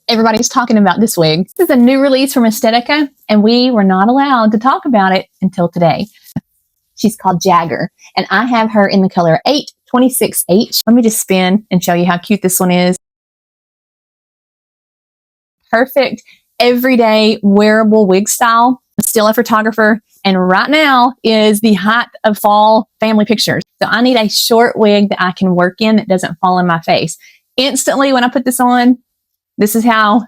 Everybody's talking about this wig. This is a new release from Estetica, and we were not allowed to talk about it until today. She's called Jagger, and I have her in the color 826H. Let me just spin and show you how cute this one is. Perfect everyday wearable wig style. I'm still a photographer, and right now is the height of fall family pictures. So I need a short wig that I can work in that doesn't fall in my face. Instantly when I put this on, this is how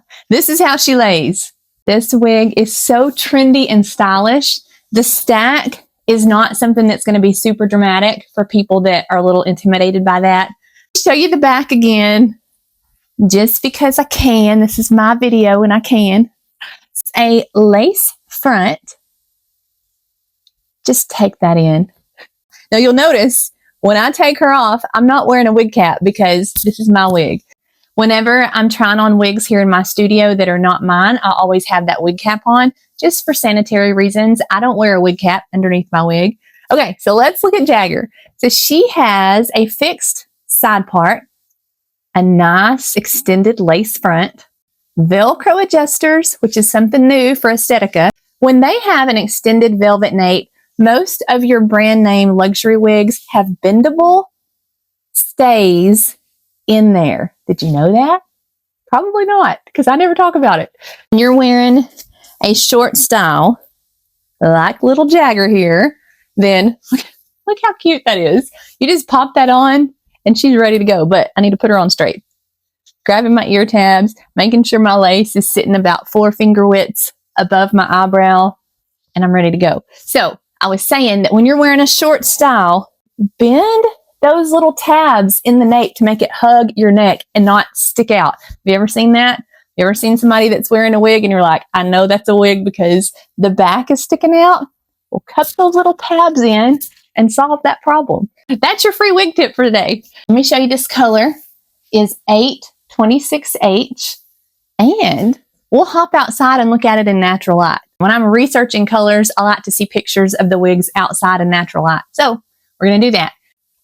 she lays. This wig is so trendy and stylish. The stack is not something that's going to be super dramatic for people that are a little intimidated by that. I'll show you the back again, just because I can. This is my video and I can. It's a lace front. Just take that in. Now you'll notice when I take her off, I'm not wearing a wig cap because this is my wig. Whenever I'm trying on wigs here in my studio that are not mine, I always have that wig cap on just for sanitary reasons. I don't wear a wig cap underneath my wig. Okay, so let's look at Jagger. So she has a fixed side part, a nice extended lace front, Velcro adjusters, which is something new for Estetica. When they have an extended velvet nape, most of your brand name luxury wigs have bendable stays in there. Did you know that? Probably not, because I never talk about it. When you're wearing a short style, like little Jagger here, then look how cute that is. You just pop that on and she's ready to go, but I need to put her on straight. Grabbing my ear tabs, making sure my lace is sitting about 4 finger widths above my eyebrow, and I'm ready to go. So I was saying that when you're wearing a short style, bend those little tabs in the nape to make it hug your neck and not stick out. Have you ever seen that? You ever seen somebody that's wearing a wig and you're like, I know that's a wig because the back is sticking out? Well, cut those little tabs in and solve that problem. That's your free wig tip for today. Let me show you this color is 826H, and we'll hop outside and look at it in natural light. When I'm researching colors, I like to see pictures of the wigs outside in natural light. So we're going to do that.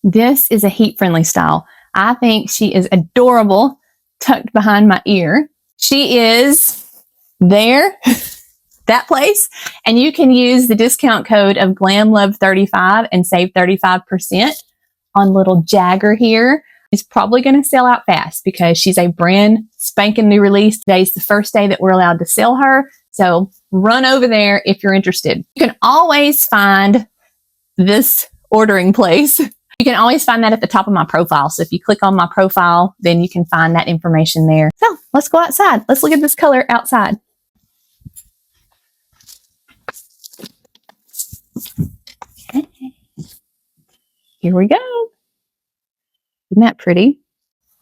This is a heat-friendly style. I think she is adorable, tucked behind my ear. She is there, that place, and you can use the discount code of GlamLove35 and save 35% on little Jagger here. It's probably going to sell out fast because she's a brand spanking new release. Today's the first day that we're allowed to sell her, so run over there if you're interested. You can always find this ordering place. You can always find that at the top of my profile. So if you click on my profile, then you can find that information there. So let's go outside. Let's look at this color outside. Okay. Here we go. Isn't that pretty?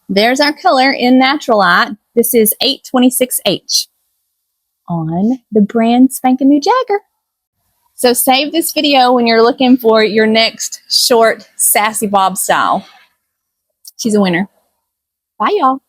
There's our color in natural light. This is 826H on the brand spanking new Jagger. So save this video when you're looking for your next short sassy bob style. She's a winner. Bye, y'all.